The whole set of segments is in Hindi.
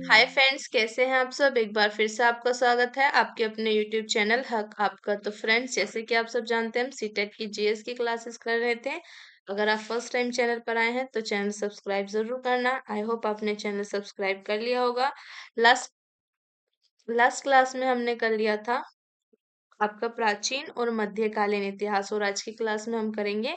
हाय फ्रेंड्स, कैसे हैं आप सब। एक बार फिर से आपका स्वागत है आपके अपने यूट्यूब चैनल हक आपका। तो फ्रेंड्स, जैसे कि आप सब जानते हैं, हम सीटेट की जीएस की क्लासेस कर रहे थे। अगर आप फर्स्ट टाइम चैनल पर आए हैं तो चैनल सब्सक्राइब जरूर करना। आई होप आपने चैनल सब्सक्राइब कर लिया होगा। लास्ट लास्ट क्लास में हमने कर लिया था आपका प्राचीन और मध्यकालीन इतिहास, और आज की क्लास में हम करेंगे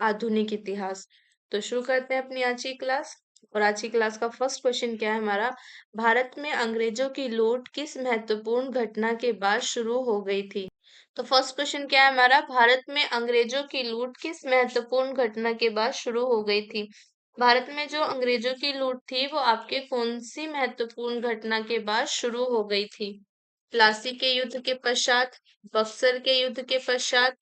आधुनिक इतिहास। तो शुरू करते हैं अपनी आज की क्लास। और आज की क्लास का फर्स्ट क्वेश्चन क्या है हमारा, भारत में अंग्रेजों की लूट किस महत्वपूर्ण घटना के बाद शुरू हो गई थी। तो फर्स्ट क्वेश्चन क्या है हमारा, भारत में अंग्रेजों की लूट किस महत्वपूर्ण घटना के बाद शुरू हो गई थी। भारत में जो अंग्रेजों की लूट थी वो आपके कौन सी महत्वपूर्ण घटना के बाद शुरू हो गई थी। प्लासी के युद्ध के पश्चात, बक्सर के युद्ध के पश्चात,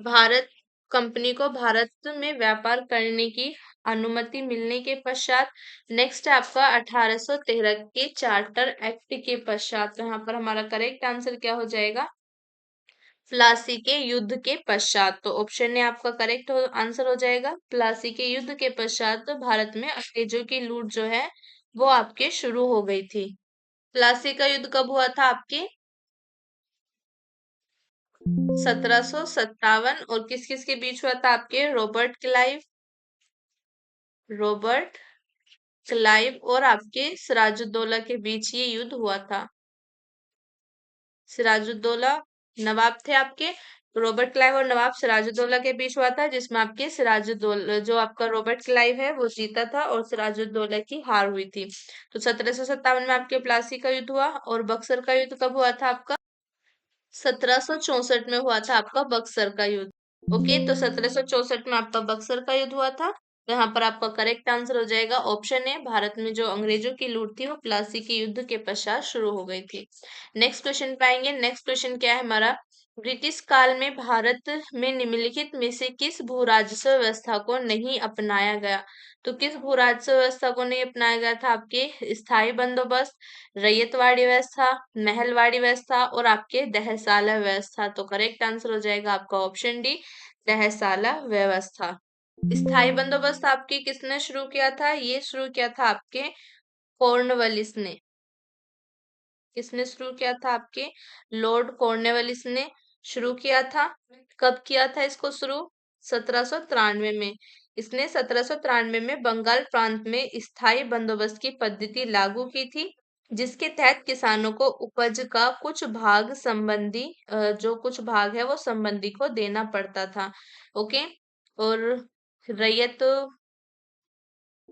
भारत कंपनी को भारत में व्यापार करने की अनुमति मिलने के पश्चात, नेक्स्ट है आपका 1813 के चार्टर एक्ट के पश्चात। तो यहाँ पर हमारा करेक्ट आंसर क्या हो जाएगा, प्लासी के युद्ध के पश्चात। तो ऑप्शन ने आपका करेक्ट आंसर हो जाएगा। प्लासी के युद्ध के पश्चात तो भारत में अंग्रेजों की लूट जो है वो आपके शुरू हो गई थी। प्लासी का युद्ध कब हुआ था आपके, 1757। और किस किस के बीच हुआ था आपके, रॉबर्ट क्लाइव और आपके सिराजुद्दौला के बीच ये युद्ध हुआ था। सिराजुद्दौला नवाब थे आपके, रॉबर्ट क्लाइव और नवाब सिराजुद्दौला के बीच हुआ था, जिसमें आपके सिराजुद्दौला जो आपका रॉबर्ट क्लाइव है वो जीता था और सिराजुद्दौला की हार हुई थी। तो 1757 में आपके प्लासी का युद्ध हुआ। और बक्सर का युद्ध कब हुआ था आपका, 1764 में हुआ था आपका बक्सर का युद्ध। ओके, तो 1764 में आपका बक्सर का युद्ध हुआ था। तो यहाँ पर आपका करेक्ट आंसर हो जाएगा ऑप्शन है, भारत में जो अंग्रेजों की लूट थी वो प्लासी के युद्ध के पश्चात शुरू हो गई थी। नेक्स्ट क्वेश्चन पाएंगे। नेक्स्ट क्वेश्चन क्या है हमारा, ब्रिटिश काल में भारत में निम्नलिखित में से किस भू राजस्व व्यवस्था को नहीं अपनाया गया। तो किस भू राजस्व व्यवस्था को नहीं अपनाया गया था, आपके स्थायी बंदोबस्त, रैयतवाड़ी व्यवस्था, महलवाड़ी व्यवस्था और आपके दहसाला व्यवस्था। तो करेक्ट आंसर हो जाएगा आपका ऑप्शन डी, दहसाला व्यवस्था। स्थायी बंदोबस्त आपके किसने शुरू किया था, ये शुरू किया था आपके कॉर्नवालिस ने। किसने शुरू किया था, आपके लॉर्ड कॉर्नवालिस ने शुरू किया था। कब किया था इसको शुरू, 1793 में। इसने 1793 में बंगाल प्रांत में स्थायी बंदोबस्त की पद्धति लागू की थी, जिसके तहत किसानों को उपज का कुछ भाग संबंधी जो कुछ भाग है वो संबंधी को देना पड़ता था। ओके, और रैयत,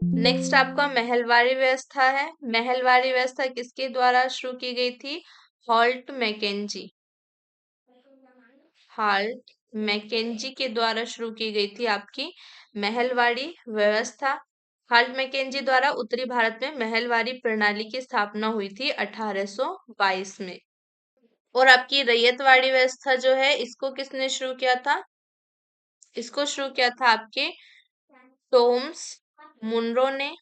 नेक्स्ट आपका महलवाड़ी व्यवस्था है। महलवाड़ी व्यवस्था किसके द्वारा शुरू की गई थी, हॉल्ट मैकेंजी, हाल्ट मैकेंजी के द्वारा शुरू की गई थी आपकी महलवाड़ी व्यवस्था। हाल्ट मैकेंजी द्वारा उत्तरी भारत में महलवाड़ी प्रणाली की स्थापना हुई थी 1822 में। और आपकी रैयतवाड़ी व्यवस्था जो है इसको किसने शुरू किया था, इसको शुरू किया था आपके टॉमस मुनरो ने,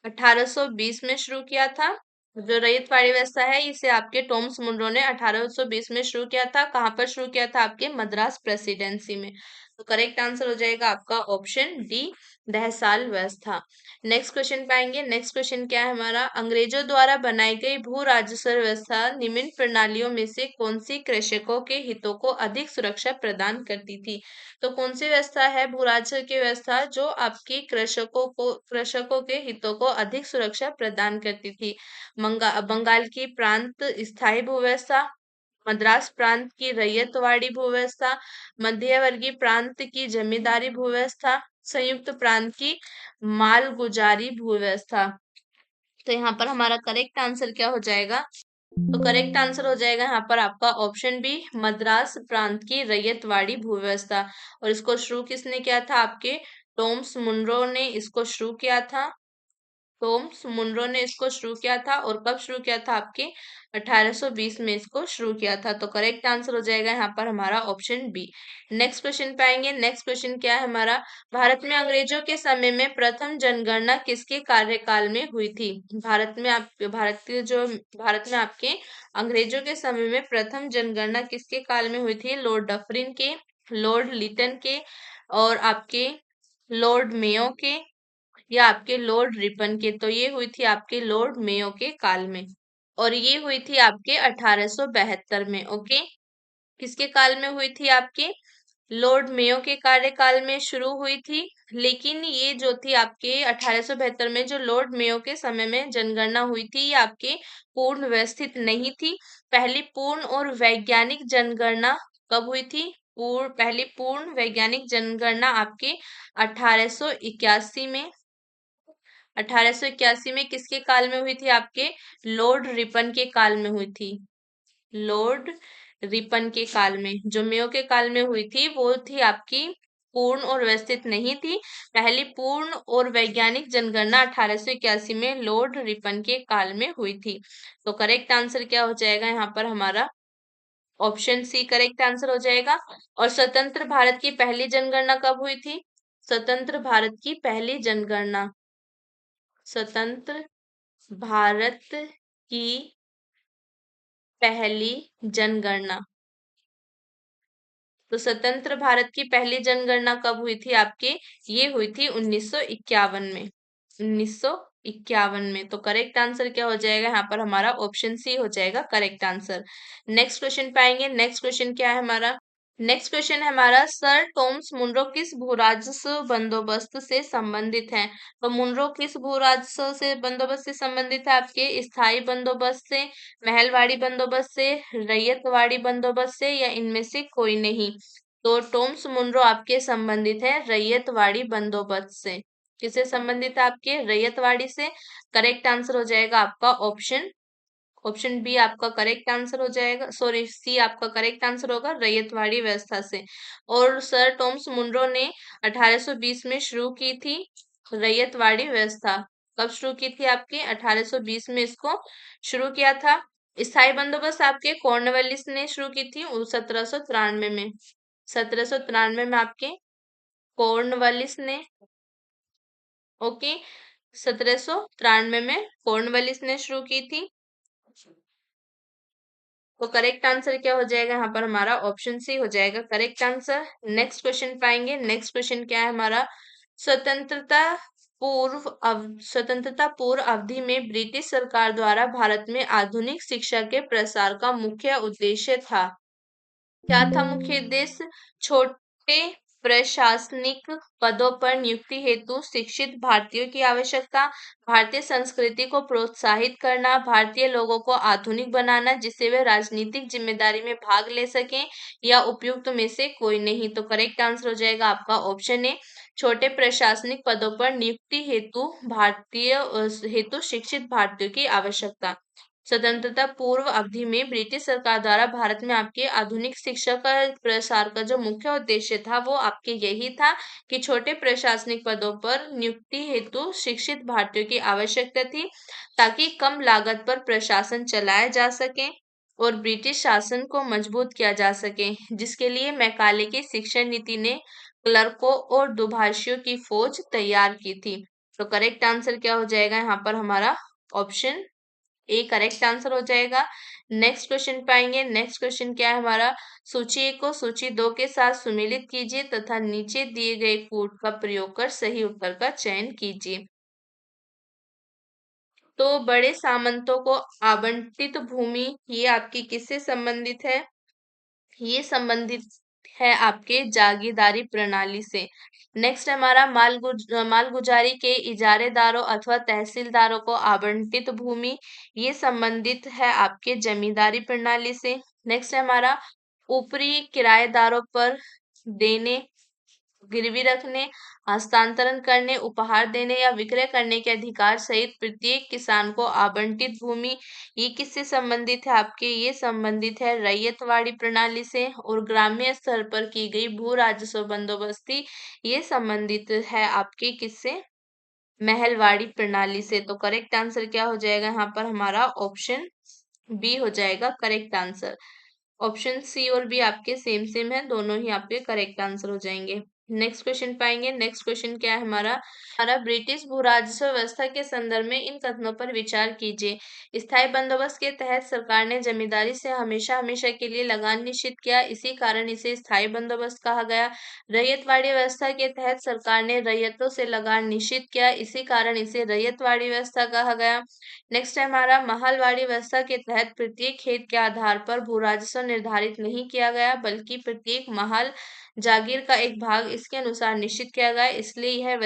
1820 में शुरू किया था। जो रैयतवाड़ी व्यवस्था है इसे आपके टॉमस मुनरो ने 1820 में शुरू किया था। कहां पर शुरू किया था, आपके मद्रास प्रेसिडेंसी में। तो करेक्ट आंसर हो जाएगा आपका ऑप्शन डी, दहसाल व्यवस्था। नेक्स्ट क्वेश्चन पाएंगे। नेक्स्ट क्वेश्चन क्या है हमारा, अंग्रेजों द्वारा बनाई गई भू राजस्व व्यवस्था निम्न प्रणालियों में से कौन सी कृषकों के हितों को अधिक सुरक्षा प्रदान करती थी। तो कौन सी व्यवस्था है भू राजस्व की व्यवस्था जो आपकी कृषकों के हितों को अधिक सुरक्षा प्रदान करती थी। बंगाल की प्रांत स्थायी भू व्यवस्था, मद्रास प्रांत की रैयतवाड़ी भू व्यवस्था, मध्यवर्गीय प्रांत की जमींदारी भू व्यवस्था, संयुक्त प्रांत की मालगुजारी भू व्यवस्था। तो यहाँ पर हमारा करेक्ट आंसर क्या हो जाएगा, तो करेक्ट आंसर हो जाएगा यहाँ पर आपका ऑप्शन बी, मद्रास प्रांत की रैयतवाड़ी भू व्यवस्था। और इसको शुरू किसने किया था, आपके टॉमस मुनरो ने इसको शुरू किया था। टॉमस मुनरो ने इसको शुरू किया था, और कब शुरू किया था, आपके 1820 में इसको शुरू किया था। तो करेक्ट आंसर हो जाएगा यहाँ पर हमारा ऑप्शन बी। नेक्स्ट क्वेश्चन पाएंगे। नेक्स्ट क्वेश्चन क्या है हमारा, भारत में अंग्रेजों के समय में प्रथम जनगणना किसके कार्यकाल में हुई थी। भारत में आपके अंग्रेजों के समय में प्रथम जनगणना किसके काल में हुई थी, लॉर्ड डफरिन के, लॉर्ड लिटन के और आपके लॉर्ड मेयो के, या आपके लॉर्ड रिपन के? तो ये हुई थी आपके लॉर्ड मेयो के काल में, और ये हुई थी आपके 1872 में। ओके, किसके काल में हुई थी? आपके लॉर्ड मेयो के कार्यकाल में शुरू हुई थी। लेकिन ये जो थी आपके 1872 में जो लॉर्ड मेयो के समय में जनगणना हुई थी, ये आपके पूर्ण व्यवस्थित नहीं थी। पहली पूर्ण और वैज्ञानिक जनगणना कब हुई थी? पहली पूर्ण वैज्ञानिक जनगणना आपके 1881 में। 1881 में किसके काल में हुई थी? आपके लॉर्ड रिपन के काल में हुई थी। लॉर्ड रिपन के काल में। जो मेयो के काल में हुई थी वो थी आपकी पूर्ण और व्यवस्थित नहीं थी। पहली पूर्ण और वैज्ञानिक जनगणना 1881 में लॉर्ड रिपन के काल में हुई थी। तो करेक्ट आंसर क्या हो जाएगा यहाँ पर? हमारा ऑप्शन सी करेक्ट आंसर हो जाएगा। और स्वतंत्र भारत की पहली जनगणना कब हुई थी? स्वतंत्र भारत की पहली जनगणना, स्वतंत्र भारत की पहली जनगणना। तो स्वतंत्र भारत की पहली जनगणना कब हुई थी आपके? ये हुई थी 1951 में। 1951 में। तो करेक्ट आंसर क्या हो जाएगा यहाँ पर? हमारा ऑप्शन सी हो जाएगा करेक्ट आंसर। नेक्स्ट क्वेश्चन पाएंगे। नेक्स्ट क्वेश्चन क्या है हमारा? नेक्स्ट क्वेश्चन है हमारा, सर टॉमस मुनरो किस भू राजस्व बंदोबस्त से संबंधित हैं? तो मुनरो किस भू राजस्व से बंदोबस्त से संबंधित है? आपके स्थायी बंदोबस्त से, महलवाड़ी बंदोबस्त से, रैयतवाड़ी बंदोबस्त से, या इनमें से कोई नहीं? तो टॉमस मुनरो आपके संबंधित है रैयतवाड़ी बंदोबस्त से। किससे संबंधित है? आपके रैयतवाड़ी से। करेक्ट आंसर हो जाएगा आपका ऑप्शन ऑप्शन बी आपका करेक्ट आंसर हो जाएगा। सॉरी, सी आपका करेक्ट आंसर होगा, रैयतवाड़ी व्यवस्था से। और सर टॉमस मुनरो ने 1820 में शुरू की थी रैयतवाड़ी व्यवस्था। कब शुरू की थी? आपके 1820 में इसको शुरू किया था। स्थायी बंदोबस्त आपके कॉर्नवालिस ने शुरू की थी 1793 में। 1793 में आपके कॉर्नवालिस ने, ओके, 1793 में कॉर्नवालिस ने शुरू की थी। तो करेक्ट आंसर क्या हो जाएगा यहाँ पर? हमारा ऑप्शन सी हो जाएगा करेक्ट आंसर। नेक्स्ट क्वेश्चन पाएंगे। नेक्स्ट क्वेश्चन क्या है हमारा? स्वतंत्रता स्वतंत्रता पूर्व अवधि में ब्रिटिश सरकार द्वारा भारत में आधुनिक शिक्षा के प्रसार का मुख्य उद्देश्य था। क्या था मुख्य उद्देश्य? छोटे प्रशासनिक पदों पर नियुक्ति हेतु शिक्षित भारतीयों की आवश्यकता, भारतीय संस्कृति को प्रोत्साहित करना, भारतीय लोगों को आधुनिक बनाना जिससे वे राजनीतिक जिम्मेदारी में भाग ले सकें, या उपयुक्त में से कोई नहीं? तो करेक्ट आंसर हो जाएगा आपका ऑप्शन ए, छोटे प्रशासनिक पदों पर नियुक्ति हेतु शिक्षित भारतीयों की आवश्यकता। स्वतंत्रता पूर्व अवधि में ब्रिटिश सरकार द्वारा भारत में आपके आधुनिक शिक्षा का प्रसार का जो मुख्य उद्देश्य था वो आपके यही था कि छोटे प्रशासनिक पदों पर नियुक्ति हेतु शिक्षित भारतीयों की आवश्यकता थी, ताकि कम लागत पर प्रशासन चलाया जा सके और ब्रिटिश शासन को मजबूत किया जा सके, जिसके लिए मैकाले की शिक्षा नीति ने क्लर्कों और दुभाषियों की फौज तैयार की थी। तो करेक्ट आंसर क्या हो जाएगा यहाँ पर? हमारा ऑप्शन ए करेक्ट आंसर हो जाएगा। नेक्स्ट क्वेश्चन पाएंगे। नेक्स्ट क्वेश्चन क्या है हमारा? सूची 1 को सूची 2 के साथ सुमेलित कीजिए तथा नीचे दिए गए कोड का प्रयोग कर सही उत्तर का चयन कीजिए। तो बड़े सामंतों को आवंटित भूमि, ये आपकी किससे संबंधित है? ये संबंधित है आपके जागीरदारी प्रणाली से। नेक्स्ट हमारा मालगुजारी के इजारेदारों अथवा तहसीलदारों को आवंटित भूमि, ये संबंधित है आपके जमींदारी प्रणाली से। नेक्स्ट है हमारा ऊपरी किराएदारों पर देने, गिरवी रखने, हस्तांतरण करने, उपहार देने या विक्रय करने के अधिकार सहित प्रत्येक किसान को आवंटित भूमि, ये किससे संबंधित है आपके? ये संबंधित है रैयतवाड़ी प्रणाली से। और ग्रामीण स्तर पर की गई भू राजस्व बंदोबस्ती, ये संबंधित है आपके किससे? महलवाड़ी प्रणाली से। तो करेक्ट आंसर क्या हो जाएगा यहाँ पर? हमारा ऑप्शन बी हो जाएगा करेक्ट आंसर। ऑप्शन सी और बी आपके सेम सेम है, दोनों ही आपके करेक्ट आंसर हो जाएंगे। नेक्स्ट क्वेश्चन पाएंगे। नेक्स्ट क्वेश्चन क्या है हमारा ब्रिटिश भू राजस्व व्यवस्था के संदर्भ में इन कथनों पर विचार कीजिए। स्थायी बंदोबस्त के तहत सरकार ने जमींदारी से हमेशा हमेशा के लिए लगान निश्चित किया, इसी कारण इसे स्थायी बंदोबस्त कहा गया। रैयतवाड़ी व्यवस्था के तहत सरकार ने रैयतों से लगान निश्चित किया, इसी कारण इसे रैयतवाड़ी व्यवस्था कहा गया। नेक्स्ट है हमारा महलवाड़ी व्यवस्था के तहत प्रत्येक खेत के आधार पर भू राजस्व निर्धारित नहीं किया गया, बल्कि प्रत्येक महल जागीर का एक भाग इसके अनुसार निश्चित किया गया, इसलिए यह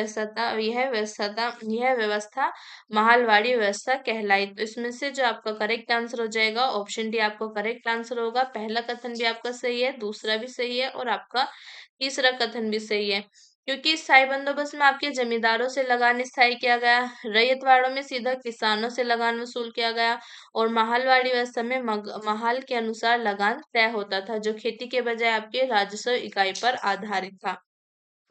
व्यवस्था महलवाड़ी व्यवस्था कहलाई। तो इसमें से जो आपका करेक्ट आंसर हो जाएगा ऑप्शन डी आपका करेक्ट आंसर होगा। पहला कथन भी आपका सही है, दूसरा भी सही है और आपका तीसरा कथन भी सही है। क्योंकि स्थायी बंदोबस्त में आपके जमींदारों से लगान स्थायी किया गया, रैयतवाड़ों में सीधा किसानों से लगान वसूल किया गया और महलवाड़ी व्यवस्था में महल के अनुसार लगान तय होता था, जो खेती के बजाय आपके राजस्व इकाई पर आधारित था।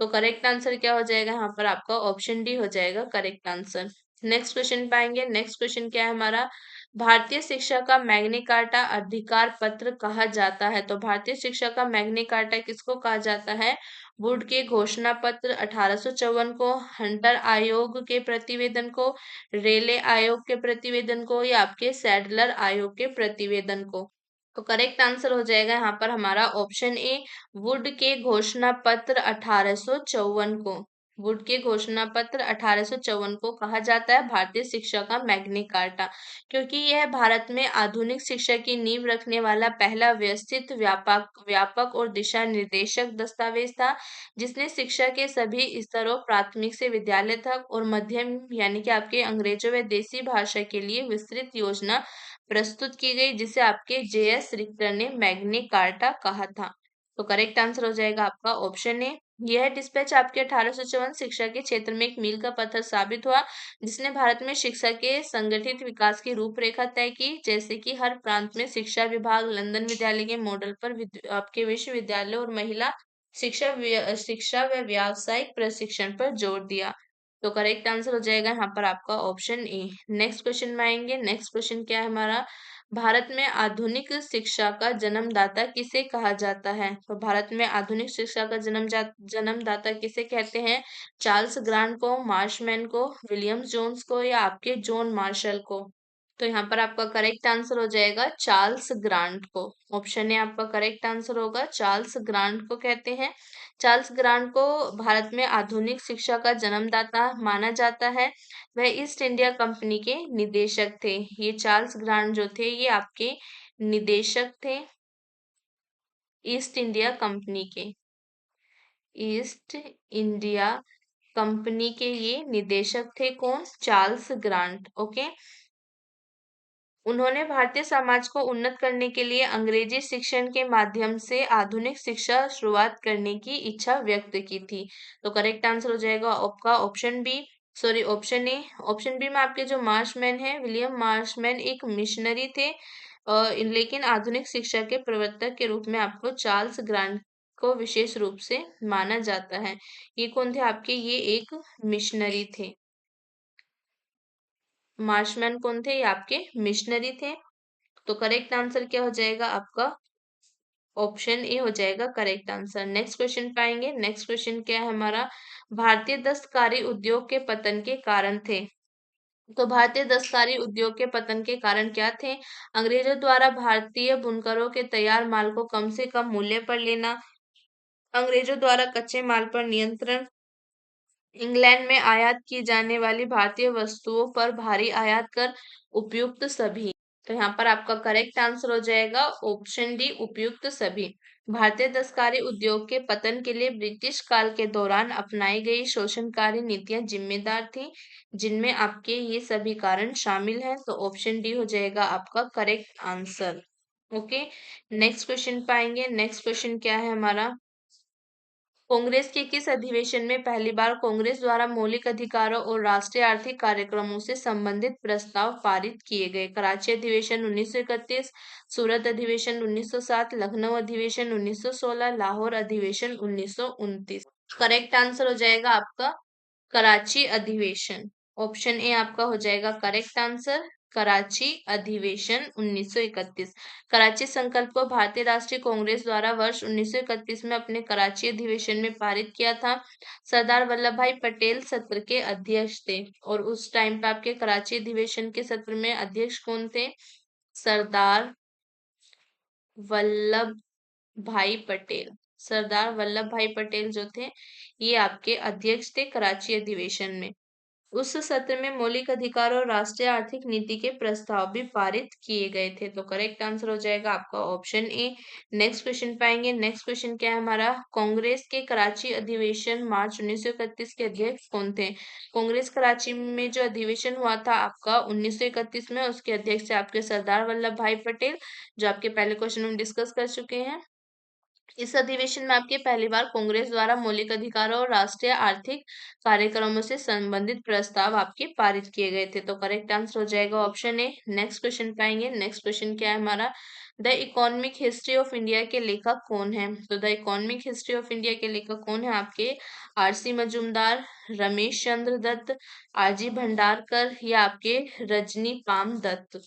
तो करेक्ट आंसर क्या हो जाएगा यहाँ पर आपका ऑप्शन डी हो जाएगा करेक्ट आंसर। नेक्स्ट क्वेश्चन पाएंगे। नेक्स्ट क्वेश्चन क्या है भारतीय शिक्षा का मैग्ना कार्टा अधिकार पत्र कहा जाता है। तो भारतीय शिक्षा का मैग्ना कार्टा किसको कहा जाता है? वुड के घोषणा पत्र 1854 को, हंटर आयोग के प्रतिवेदन को, रेले आयोग के प्रतिवेदन को या आपके सैडलर आयोग के प्रतिवेदन को। तो करेक्ट आंसर हो जाएगा यहाँ पर हमारा ऑप्शन ए वुड के घोषणा पत्र 1854 को। वुड के घोषणा पत्र 1854 को कहा जाता है भारतीय शिक्षा का मैग्ना कार्टा, क्योंकि यह भारत में आधुनिक शिक्षा की नींव रखने वाला पहला व्यवस्थित व्यापक व्यापक और दिशा निर्देशक दस्तावेज था, जिसने शिक्षा के सभी स्तरों प्राथमिक से विद्यालय तक और मध्यम यानी कि आपके अंग्रेजों व देसी भाषा के लिए विस्तृत योजना प्रस्तुत की गई, जिसे आपके जे.एस. रिक्टर ने मैग्ना कार्टा कहा था। तो करेक्ट आंसर हो जाएगा आपका ऑप्शन ए। यह डिस्पैच आपके 1854 शिक्षा के क्षेत्र में एक मील का पत्थर साबित हुआ, जिसने भारत में शिक्षा के संगठित विकास की रूपरेखा तय की, जैसे कि हर प्रांत में शिक्षा विभाग लंदन विद्यालय के मॉडल पर आपके विश्वविद्यालय और महिला शिक्षा व व्यावसायिक प्रशिक्षण पर जोर दिया। तो करेक्ट आंसर हो जाएगा यहाँ पर आपका ऑप्शन ए। नेक्स्ट क्वेश्चन में आएंगे। नेक्स्ट क्वेश्चन क्या है भारत में आधुनिक शिक्षा का जन्मदाता किसे कहा जाता है? तो भारत में आधुनिक शिक्षा का जन्मदाता किसे कहते हैं? चार्ल्स ग्रांट को, मार्शमैन को, विलियम जोन्स को या आपके जॉन मार्शल को? तो यहाँ पर आपका करेक्ट आंसर हो जाएगा चार्ल्स ग्रांट को। ऑप्शन ए आपका करेक्ट आंसर होगा, चार्ल्स ग्रांट को कहते हैं। चार्ल्स ग्रांट को भारत में आधुनिक शिक्षा का जन्मदाता माना जाता है। वह ईस्ट इंडिया कंपनी के निदेशक थे। ये चार्ल्स ग्रांट जो थे ये आपके निदेशक थे ईस्ट इंडिया कंपनी के। ईस्ट इंडिया कंपनी के ये निदेशक थे कौन? Charles grant. ओके। उन्होंने भारतीय समाज को उन्नत करने के लिए अंग्रेजी शिक्षण के माध्यम से आधुनिक शिक्षा शुरुआत करने की इच्छा व्यक्त की थी। तो करेक्ट आंसर हो जाएगा आपका option B, sorry option A. Option B में आपके जो मार्शमैन है, विलियम मार्शमैन एक मिशनरी थे, लेकिन आधुनिक शिक्षा के प्रवर्तक के रूप में आपको चार्ल्स ग्रांट को विशेष रूप से माना जाता है। ये कौन थे आपके? ये एक मिशनरी थे। मार्शमैन कौन थे? ये आपके मिशनरी थे। तो करेक्ट आंसर क्या हो जाएगा आपका? ऑप्शन ए हो जाएगा करेक्ट आंसर। नेक्स्ट क्वेश्चन पाएंगे। नेक्स्ट क्वेश्चन क्या है भारतीय दस्तकारी उद्योग के पतन के कारण थे। तो भारतीय दस्तकारी उद्योग के पतन के कारण क्या थे? अंग्रेजों द्वारा भारतीय बुनकरों के तैयार माल को कम से कम मूल्य पर लेना, अंग्रेजों द्वारा कच्चे माल पर नियंत्रण, इंग्लैंड में आयात की जाने वाली भारतीय वस्तुओं पर भारी आयात कर, उपयुक्त सभी। तो यहाँ पर आपका करेक्ट आंसर हो जाएगा ऑप्शन डी उपयुक्त सभी। भारतीय दस्तकारी उद्योग के पतन के लिए ब्रिटिश काल के दौरान अपनाई गई शोषणकारी नीतियां जिम्मेदार थी, जिनमें आपके ये सभी कारण शामिल हैं। तो ऑप्शन डी हो जाएगा आपका correct answer. Okay. Next question पाएंगे। नेक्स्ट क्वेश्चन क्या है कांग्रेस के किस अधिवेशन में पहली बार कांग्रेस द्वारा मौलिक अधिकारों और राष्ट्रीय आर्थिक कार्यक्रमों से संबंधित प्रस्ताव पारित किए गए? कराची अधिवेशन 1931, सूरत अधिवेशन 1907, लखनऊ अधिवेशन 1916, लाहौर अधिवेशन 1929। करेक्ट आंसर हो जाएगा आपका कराची अधिवेशन। ऑप्शन ए आपका हो जाएगा करेक्ट आंसर। कराची अधिवेशन 1931। कराची संकल्प को भारतीय राष्ट्रीय कांग्रेस द्वारा वर्ष 1931 में अपने कराची अधिवेशन में पारित किया था। सरदार वल्लभ भाई पटेल सत्र के अध्यक्ष थे और उस टाइम पे आपके कराची अधिवेशन के सत्र में अध्यक्ष कौन थे? सरदार वल्लभ भाई पटेल। सरदार वल्लभ भाई पटेल जो थे ये आपके अध्यक्ष थे कराची अधिवेशन में। उस सत्र में मौलिक अधिकार और राष्ट्रीय आर्थिक नीति के प्रस्ताव भी पारित किए गए थे। तो करेक्ट आंसर हो जाएगा आपका ऑप्शन ए। नेक्स्ट क्वेश्चन पाएंगे। नेक्स्ट क्वेश्चन क्या है हमारा? कांग्रेस के कराची अधिवेशन मार्च 1931 के अध्यक्ष कौन थे? कांग्रेस कराची में जो अधिवेशन हुआ था आपका 1931 में, उसके अध्यक्ष थे आपके सरदार वल्लभ भाई पटेल, जो आपके पहले क्वेश्चन में डिस्कस कर चुके हैं। इस अधिवेशन में आपके पहली बार कांग्रेस द्वारा मौलिक अधिकारों और राष्ट्रीय आर्थिक कार्यक्रमों से संबंधित प्रस्ताव आपके पारित किए गए थे। तो करेक्ट आंसर हो जाएगा ऑप्शन ए। नेक्स्ट क्वेश्चन पाएंगे। नेक्स्ट क्वेश्चन क्या है हमारा? The economic history of India के लेखक कौन है? तो the economic history of India के लेखक कौन है आपके? आरसी मजूमदार, रमेश चंद्र दत्त, आरजी भंडारकर या आपके रजनी पाम दत्त?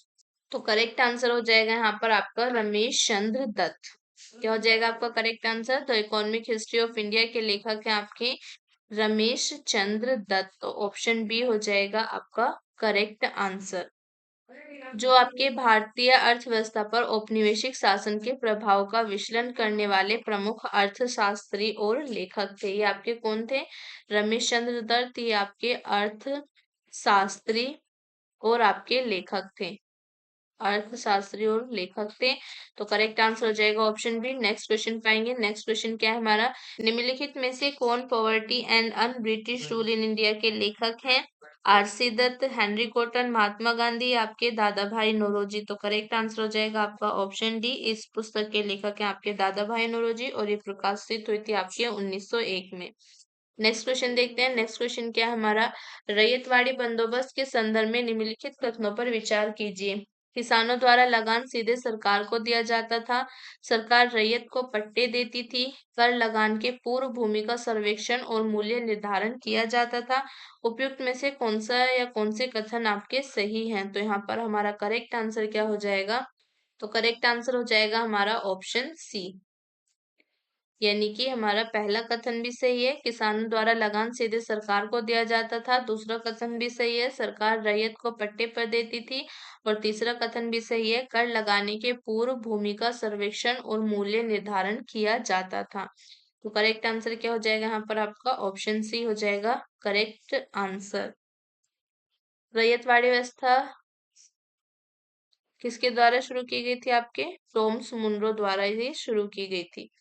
तो करेक्ट आंसर हो जाएगा यहाँ पर आपका रमेश चंद्र दत्त। क्या हो जाएगा आपका करेक्ट आंसर? तो इकोनॉमिक हिस्ट्री ऑफ इंडिया के लेखक हैं आपके रमेश चंद्र दत्त। तो ऑप्शन बी हो जाएगा आपका करेक्ट आंसर। जो आपके भारतीय अर्थव्यवस्था पर औपनिवेशिक शासन के प्रभाव का विश्लेषण करने वाले प्रमुख अर्थशास्त्री और लेखक थे। ये आपके कौन थे? रमेश चंद्र दत्त। ये आपके अर्थशास्त्री और आपके लेखक थे, अर्थशास्त्री और लेखक थे। तो करेक्ट आंसर हो जाएगा ऑप्शन बी। नेक्स्ट क्वेश्चन पाएंगे। नेक्स्ट क्वेश्चन क्या है हमारा? निम्नलिखित में से कौन poverty and un British rule in India के लेखक हैं? RC Dutt, Henry cotton, Mahatma Gandhi, आपके दादा भाई नौरोजी? तो करेक्ट आंसर हो जाएगा आपका ऑप्शन डी। इस पुस्तक के लेखक हैं आपके दादा भाई नौरोजी और ये प्रकाशित हुई थी आपके 1901 में। नेक्स्ट क्वेश्चन देखते हैं। नेक्स्ट क्वेश्चन क्या है हमारा? रैयतवाड़ी बंदोबस्त के संदर्भ में निम्नलिखित कथनों पर विचार कीजिए। किसानों द्वारा लगान सीधे सरकार को दिया जाता था। सरकार रैयत को पट्टे देती थी। कर लगान के पूर्व भूमि का सर्वेक्षण और मूल्य निर्धारण किया जाता था। उपयुक्त में से कौन सा या कौन से कथन आपके सही हैं? तो यहाँ पर हमारा करेक्ट आंसर क्या हो जाएगा? तो करेक्ट आंसर हो जाएगा हमारा ऑप्शन सी, यानी कि हमारा पहला कथन भी सही है, किसानों द्वारा लगान सीधे सरकार को दिया जाता था। दूसरा कथन भी सही है, सरकार रैयत को पट्टे पर देती थी। और तीसरा कथन भी सही है, कर लगाने के पूर्व भूमि का सर्वेक्षण और मूल्य निर्धारण किया जाता था। तो करेक्ट आंसर क्या हो जाएगा यहाँ पर आपका? ऑप्शन सी हो जाएगा करेक्ट आंसर। रैयतवाड़ी व्यवस्था किसके द्वारा शुरू की गई थी? आपके टॉमस मुनरो द्वारा ही शुरू की गई थी।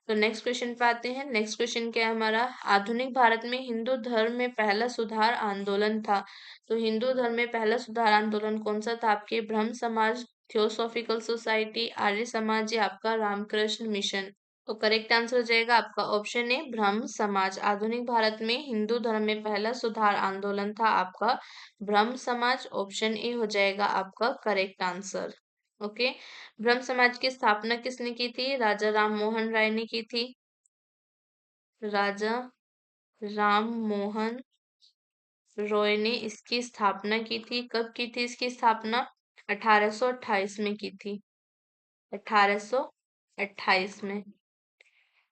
तो नेक्स्ट क्वेश्चन पे आते हैं। नेक्स्ट क्वेश्चन क्या है हमारा? आधुनिक भारत में हिंदू धर्म में पहला सुधार आंदोलन था। तो हिंदू धर्म में पहला सुधार आंदोलन कौन सा था? आपके ब्रह्म समाज, थियोसॉफिकल सोसाइटी, आर्य समाज या आपका रामकृष्ण मिशन? तो करेक्ट आंसर हो जाएगा आपका ऑप्शन ए ब्रह्म समाज। आधुनिक भारत में हिंदू धर्म में पहला सुधार आंदोलन था आपका ब्रह्म समाज। ऑप्शन ए हो जाएगा आपका करेक्ट आंसर। ओके, ब्रह्म समाज की स्थापना किसने की थी? राजा राम मोहन राय ने की थी। राजा राम मोहन रॉय ने इसकी स्थापना की थी। कब की थी इसकी स्थापना? 1828 में की थी। 1828 में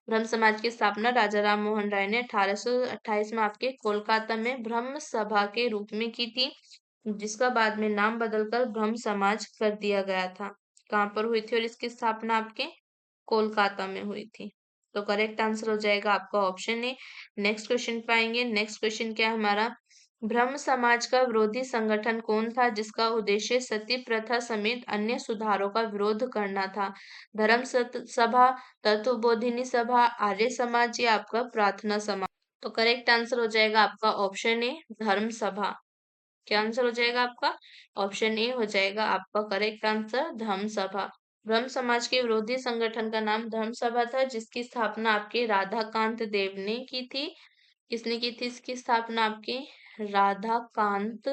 ब्रह्म समाज की स्थापना राजा राम मोहन राय ने 1828 में आपके कोलकाता में ब्रह्म सभा के रूप में की थी, जिसका बाद में नाम बदलकर ब्रह्म समाज कर दिया गया था। कहाँ पर हुई थी और इसकी स्थापना? आपके कोलकाता में हुई थी। तो करेक्ट आंसर हो जाएगा आपका ऑप्शन ए। नेक्स्ट क्वेश्चन पाएंगे। नेक्स्ट क्वेश्चन क्या है हमारा? ब्रह्म समाज का विरोधी संगठन कौन था जिसका उद्देश्य सती प्रथा समेत अन्य सुधारों का विरोध करना था? धर्म सभा, तत्वबोधिनी सभा, आर्य समाज या आपका प्रार्थना समाज? तो करेक्ट आंसर हो जाएगा आपका ऑप्शन ए धर्म सभा। क्या आंसर हो जाएगा आपका? ऑप्शन ए हो जाएगा आपका करेक्ट आंसर धर्म सभा। ब्रह्म समाज के विरोधी संगठन का नाम धर्म सभा था, जिसकी स्थापना आपके राधाकांत देव ने की थी। किसने की थी इसकी स्थापना? आपके राधाकांत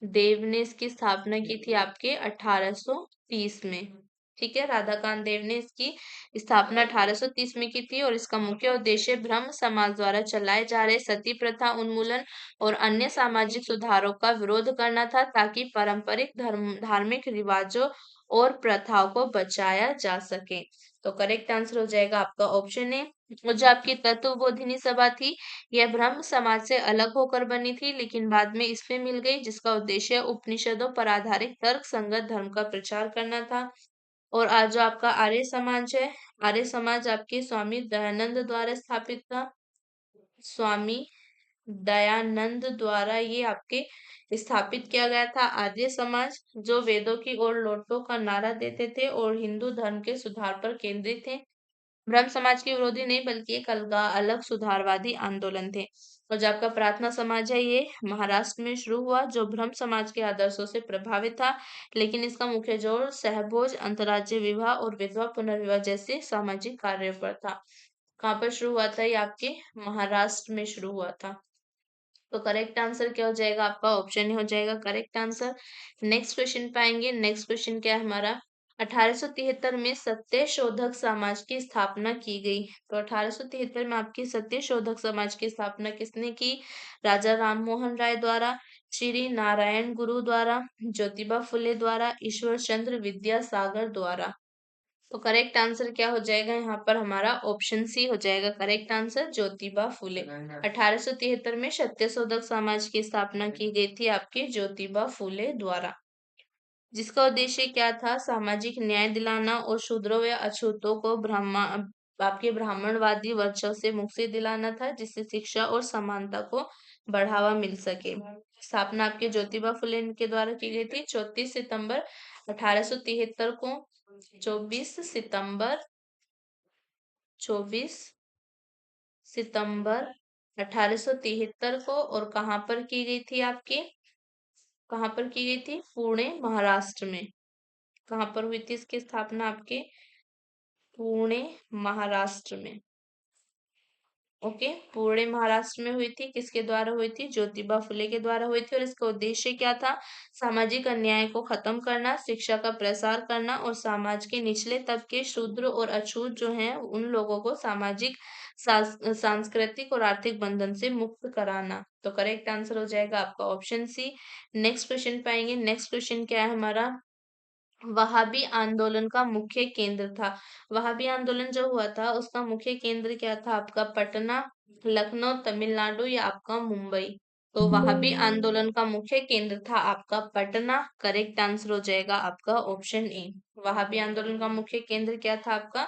देव ने इसकी स्थापना की थी आपके 1830 में। ठीक है। राधाकांत देव ने इसकी स्थापना 1830 में की थी और इसका मुख्य उद्देश्य ब्रह्म समाज द्वारा चलाए जा रहे सती प्रथा उन्मूलन और अन्य सामाजिक सुधारों का विरोध करना था, ताकि पारंपरिक धार्मिक रिवाजों और प्रथाओं को बचाया जा सके। तो करेक्ट आंसर हो जाएगा आपका ऑप्शन ए। और जो आपकी तत्वबोधिनी सभा थी, यह ब्रह्म समाज से अलग होकर बनी थी, लेकिन बाद में इसमें मिल गई, जिसका उद्देश्य उपनिषदों पर आधारित तर्क संगत धर्म का प्रचार करना था। और आज जो आपका आर्य समाज है, आर्य समाज आपके स्वामी दयानंद द्वारा स्थापित था। स्वामी दयानंद द्वारा ये आपके स्थापित किया गया था आर्य समाज, जो वेदों की ओर लौटो का नारा देते थे और हिंदू धर्म के सुधार पर केंद्रित थे। ब्रह्म समाज के विरोधी नहीं, बल्कि एक अलग सुधारवादी आंदोलन थे। और जो आपका प्रार्थना समाज है, ये महाराष्ट्र में शुरू हुआ, जो ब्रह्म समाज के आदर्शों से प्रभावित था, लेकिन इसका मुख्य जोर सहभोज, अंतर्राज्यीय विवाह और विधवा पुनर्विवाह जैसे सामाजिक कार्यों पर था। कहाँ पर शुरू हुआ था? ये आपके महाराष्ट्र में शुरू हुआ था। तो करेक्ट आंसर क्या हो जाएगा आपका? ऑप्शन ही हो जाएगा करेक्ट आंसर। नेक्स्ट क्वेश्चन पाएंगे। नेक्स्ट क्वेश्चन क्या है हमारा? 1873 में सत्य शोधक समाज की स्थापना की गई। तो 1873 में आपकी सत्य शोधक समाज की स्थापना किसने की? राजा राम मोहन राय द्वारा, श्री नारायण गुरु द्वारा, ज्योतिबा फुले द्वारा, ईश्वर चंद्र विद्यासागर द्वारा। तो करेक्ट आंसर क्या हो जाएगा यहाँ पर? हमारा ऑप्शन सी हो जाएगा करेक्ट आंसर, ज्योतिबा फुले। 1873 में सत्यशोधक समाज की स्थापना की गई थी आपके ज्योतिबा फुले द्वारा, जिसका उद्देश्य क्या था? सामाजिक न्याय दिलाना और शूद्रों व अछूतों को आपके ब्राह्मणवादी वर्चस्व से मुक्ति दिलाना था, जिससे शिक्षा और समानता को बढ़ावा मिल सके। स्थापना आपके ज्योतिबा फुले के द्वारा की गई थी 34 सितंबर 1873 को। 24 सितंबर 24 सितंबर 1873 को। और कहाँ पर की गई थी आपकी? कहाँ पर की गई थी? पुणे महाराष्ट्र में। कहाँ पर हुई थी इसकी स्थापना आपके? पुणे महाराष्ट्र में। ओके, पुणे महाराष्ट्र में हुई थी। किसके द्वारा हुई थी? ज्योतिबा फुले के द्वारा हुई थी। और इसका उद्देश्य क्या था? सामाजिक अन्याय को खत्म करना, शिक्षा का प्रसार करना और समाज के निचले तबके शूद्र और अछूत जो हैं उन लोगों को सामाजिक सांस्कृतिक और आर्थिक बंधन से मुक्त कराना। तो करेक्ट आंसर हो जाएगा आपका ऑप्शन सी। नेक्स्ट क्वेश्चन पाएंगे। नेक्स्ट क्वेश्चन क्या है हमारा? वहाबी आंदोलन का मुख्य केंद्र था। वहाबी आंदोलन जो हुआ था उसका मुख्य केंद्र क्या था आपका? पटना, लखनऊ, तमिलनाडु या आपका मुंबई? तो वहाबी आंदोलन का मुख्य केंद्र था आपका पटना। करेक्ट आंसर हो जाएगा आपका ऑप्शन ए। वहाबी आंदोलन का मुख्य केंद्र क्या था आपका?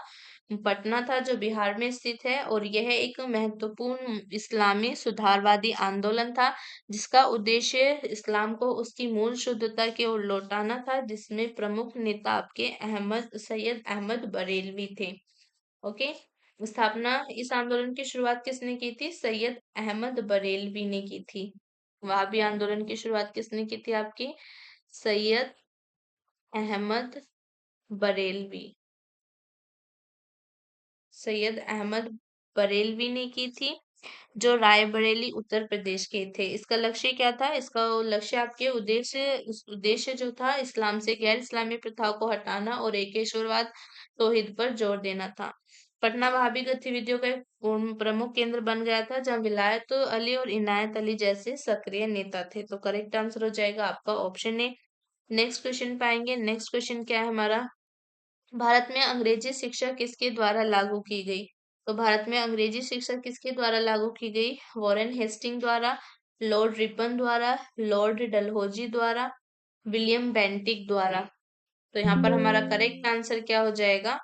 पटना था, जो बिहार में स्थित है। और यह एक महत्वपूर्ण इस्लामी सुधारवादी आंदोलन था, जिसका उद्देश्य इस्लाम को उसकी मूल शुद्धता की ओर लौटाना था, जिसमें प्रमुख नेता आपके सैयद अहमद बरेलवी थे। ओके, स्थापना इस आंदोलन की शुरुआत किसने की थी? सैयद अहमद बरेलवी ने की थी। वहाबी आंदोलन की शुरुआत किसने की थी आपकी? सैयद अहमद बरेलवी। सैयद अहमद बरेलवी ने की थी, जो रायबरेली उत्तर प्रदेश के थे। इसका लक्ष्य क्या था? इसका लक्ष्य आपके उद्देश्य जो था इस्लाम से गैर इस्लामी प्रथाओं को हटाना और एकेश्वरवाद तौहीद पर जोर देना था। पटना वहाबी गतिविधियों का एक प्रमुख केंद्र बन गया था, जहाँ विलायत अली और इनायत अली जैसे सक्रिय नेता थे। तो करेक्ट आंसर हो जाएगा आपका ऑप्शन ए। नेक्स्ट क्वेश्चन पाएंगे। नेक्स्ट क्वेश्चन क्या है हमारा? भारत में अंग्रेजी शिक्षा किसके द्वारा लागू की गई? तो भारत में अंग्रेजी शिक्षा किसके द्वारा लागू की गई? वॉरेन हेस्टिंग द्वारा, लॉर्ड रिपन द्वारा, लॉर्ड डलहौजी द्वारा, विलियम बेंटिक द्वारा। तो यहाँ पर हमारा करेक्ट आंसर क्या हो जाएगा?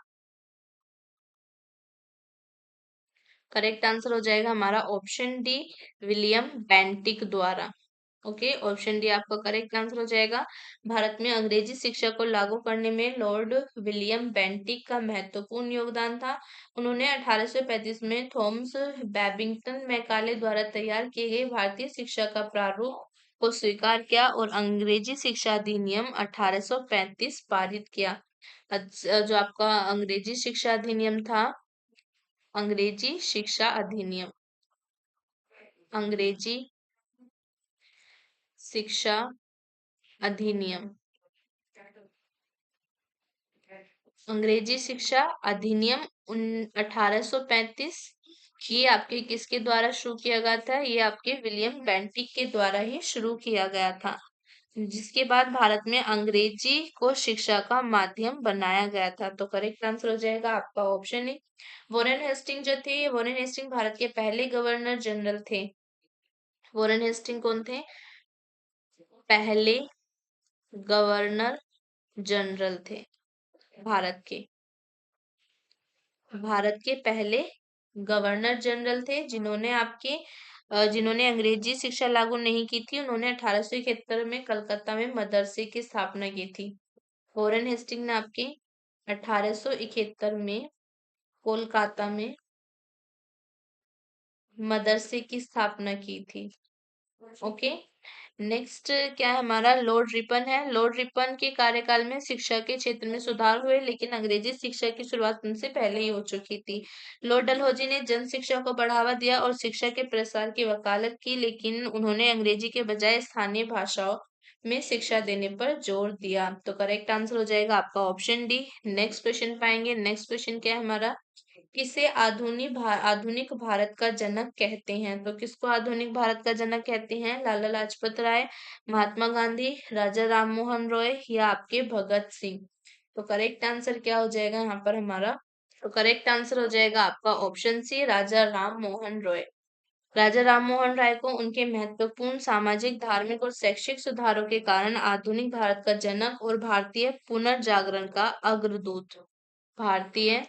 करेक्ट आंसर हो जाएगा हमारा ऑप्शन डी, विलियम बेंटिक द्वारा। ओके, ऑप्शन डी आपका करेक्ट आंसर हो जाएगा। भारत में अंग्रेजी शिक्षा को लागू करने में लॉर्ड विलियम बेंटिक का महत्वपूर्ण योगदान था। उन्होंने 1835 में थॉमस बेबिंगटन मैकाले द्वारा तैयार किए गए भारतीय शिक्षा का प्रारूप को स्वीकार किया और अंग्रेजी शिक्षा अधिनियम 1835 पारित किया। जो आपका अंग्रेजी शिक्षा अधिनियम था, अंग्रेजी शिक्षा अधिनियम, अंग्रेजी शिक्षा अधिनियम अंग्रेजी शिक्षा अधिनियम 1835, ये आपके किसके द्वारा शुरू किया गया था? ये आपके विलियम बेंटिक के द्वारा ही शुरू किया गया था, जिसके बाद भारत में अंग्रेजी को शिक्षा का माध्यम बनाया गया था। तो करेक्ट आंसर हो जाएगा आपका ऑप्शन ए। वॉरेन हेस्टिंग जो थे, वॉरेन हेस्टिंग भारत के पहले गवर्नर जनरल थे। वॉरेन हेस्टिंग कौन थे? पहले गवर्नर जनरल थे भारत के। भारत के पहले गवर्नर जनरल थे, जिन्होंने अंग्रेजी शिक्षा लागू नहीं की थी। उन्होंने 1871 में कलकत्ता में मदरसे की स्थापना की थी। वॉरेन हेस्टिंग ने आपके 1871 में कोलकाता में मदरसे की स्थापना की थी। ओके, नेक्स्ट क्या है हमारा? लॉर्ड रिपन है। लॉर्ड रिपन के कार्यकाल में शिक्षा के क्षेत्र में सुधार हुए, लेकिन अंग्रेजी शिक्षा की शुरुआत उनसे पहले ही हो चुकी थी। लॉर्ड डलहौजी ने जन शिक्षा को बढ़ावा दिया और शिक्षा के प्रसार की वकालत की, लेकिन उन्होंने अंग्रेजी के बजाय स्थानीय भाषाओं में शिक्षा देने पर जोर दिया। तो करेक्ट आंसर हो जाएगा आपका ऑप्शन डी। नेक्स्ट क्वेश्चन पाएंगे। नेक्स्ट क्वेश्चन क्या है हमारा? किसे आधुनिक भारत का जनक कहते हैं? तो किसको आधुनिक भारत का जनक कहते हैं? लाला लाजपत राय, महात्मा गांधी, राजा राम मोहन रॉय या आपके भगत सिंह? तो करेक्ट आंसर क्या हो जाएगा यहाँ पर हमारा? तो करेक्ट आंसर हो जाएगा आपका ऑप्शन सी, राजा राम मोहन रॉय। राजा राम मोहन राय को उनके महत्वपूर्ण सामाजिक, धार्मिक और शैक्षिक सुधारों के कारण आधुनिक भारत का जनक और भारतीय पुनर्जागरण का अग्रदूत, भारतीय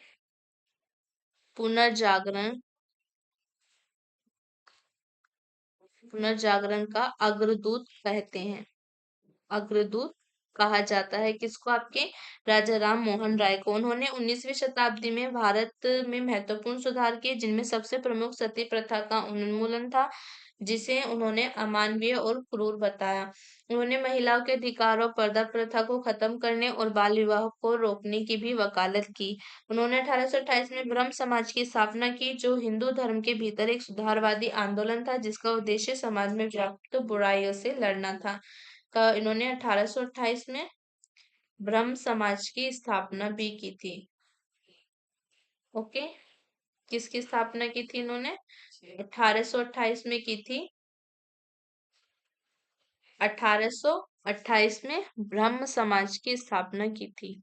पुनर्जागरण पुनर्जागरण का अग्रदूत कहते हैं। अग्रदूत कहा जाता है किसको? आपके राजा राम मोहन राय को। उन्होंने 19वीं शताब्दी में भारत में महत्वपूर्ण सुधार किए, जिनमें सबसे प्रमुख सती प्रथा का उन्मूलन था, जिसे उन्होंने अमानवीय और क्रूर बताया। उन्होंने महिलाओं के अधिकारों, पर्दा प्रथा को खत्म करने और बाल विवाह को रोकने की भी वकालत की। उन्होंने 1828 में ब्रह्म समाज की स्थापना की, जो हिंदू धर्म के भीतर एक सुधारवादी आंदोलन था, जिसका उद्देश्य समाज में व्याप्त बुराइयों से लड़ना था। इन्होंने 1828 में ब्रह्म समाज की स्थापना भी की थी। ओके, किसकी स्थापना की थी इन्होंने? 1828 में की थी। 1828 में ब्रह्म समाज की स्थापना की थी।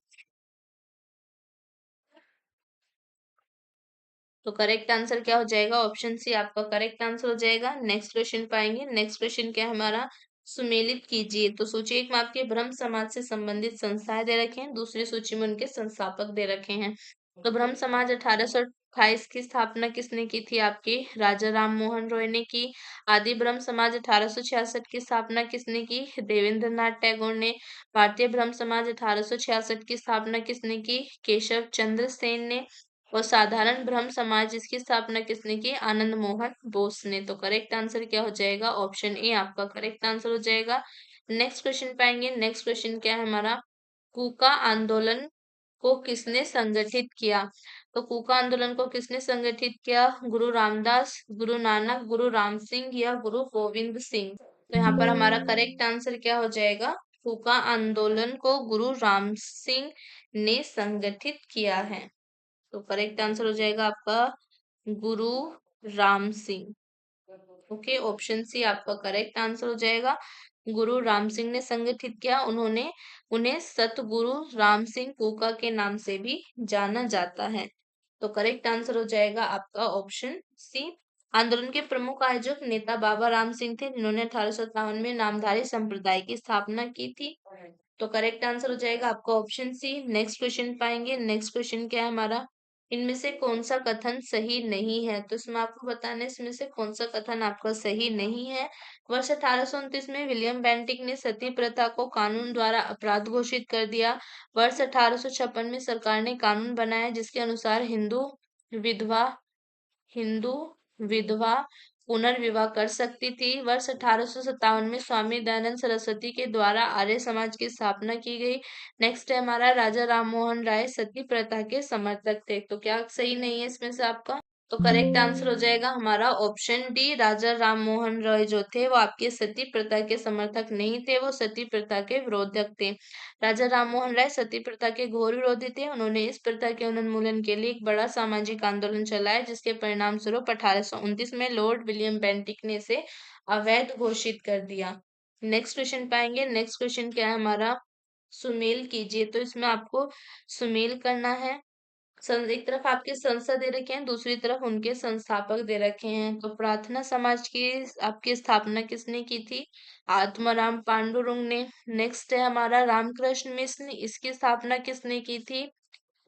तो करेक्ट आंसर क्या हो जाएगा? ऑप्शन सी आपका करेक्ट आंसर हो जाएगा। नेक्स्ट क्वेश्चन पाएंगे। नेक्स्ट क्वेश्चन क्या है हमारा? सुमेलित कीजिए। तो सूची एक में आपके ब्रह्म समाज से संबंधित संस्थाएं दे रखे हैं, दूसरी सूची में उनके संस्थापक दे रखे हैं। तो ब्रह्म समाज 1828 की स्थापना किसने की थी? आपके राजा राम मोहन रॉय ने की। आदि ब्रह्म समाज 1866 की स्थापना किसने की? देवेंद्र नाथ टैगोर ने। भारतीय ब्रह्म समाज 1866 की स्थापना किसने की? केशव चंद्र सेन ने। और साधारण ब्रह्म समाज, इसकी स्थापना किसने की? आनंद मोहन बोस ने। तो करेक्ट आंसर क्या हो जाएगा? ऑप्शन ए आपका करेक्ट आंसर हो जाएगा। नेक्स्ट क्वेश्चन पाएंगे। नेक्स्ट क्वेश्चन क्या है हमारा? कूका आंदोलन को किसने संगठित किया? तो कूका आंदोलन को किसने संगठित किया? गुरु रामदास, गुरु नानक, गुरु राम सिंह या गुरु गोविंद सिंह? तो यहाँ पर हमारा करेक्ट आंसर क्या हो जाएगा? कूका आंदोलन को गुरु राम सिंह ने संगठित किया है। तो करेक्ट आंसर हो जाएगा आपका Guru Ram Singh. Okay, option C आपका करेक्ट आंसर हो जाएगा। गुरु राम सिंह ने संगठित किया। उन्हें सतगुरु राम सिंह कूका के नाम से भी जाना जाता है। तो करेक्ट आंसर हो जाएगा आपका ऑप्शन सी। आंदोलन के प्रमुख आयोजक नेता बाबा राम सिंह थे, जिन्होंने 1857 में नामधारी संप्रदाय की स्थापना की थी। तो करेक्ट आंसर हो जाएगा आपका ऑप्शन सी। नेक्स्ट क्वेश्चन पाएंगे। नेक्स्ट क्वेश्चन क्या है हमारा? इनमें से कौन सा कथन सही नहीं है? तो इसमें आपको बताना है इसमें से कौन सा कथन आपका सही नहीं है। वर्ष 1829 में विलियम बेंटिक ने सती प्रथा को कानून द्वारा अपराध घोषित कर दिया। वर्ष 1856 में सरकार ने कानून बनाया, जिसके अनुसार विधवा हिंदू विधवा पुनर्विवाह कर सकती थी। वर्ष 1857 में स्वामी दयानंद सरस्वती के द्वारा आर्य समाज की स्थापना की गई। नेक्स्ट है हमारा राजा राम मोहन राय सती प्रथा के समर्थक थे। तो क्या सही नहीं है इसमें से आपका? तो करेक्ट आंसर हो जाएगा हमारा ऑप्शन डी। राजा राम मोहन रॉय जो थे वो आपके सती प्रथा के समर्थक नहीं थे, वो सती प्रथा के विरोधक थे। राजा राम मोहन राय सती प्रथा के घोर विरोधी थे। उन्होंने इस प्रथा के उन्मूलन के लिए एक बड़ा सामाजिक आंदोलन चलाया, जिसके परिणाम स्वरूप 1829 में लॉर्ड विलियम बेंटिक ने इसे अवैध घोषित कर दिया। नेक्स्ट क्वेश्चन पाएंगे। नेक्स्ट क्वेश्चन क्या है हमारा, सुमेल कीजिए। तो इसमें आपको सुमेल करना है। एक तरफ आपके संसद दे रखे हैं, दूसरी तरफ उनके संस्थापक दे रखे हैं। तो प्रार्थना समाज की आपकी स्थापना किसने की थी? आत्माराम पांडुरंग ने। नेक्स्ट है हमारा रामकृष्ण मिशन, इसकी स्थापना किसने की थी?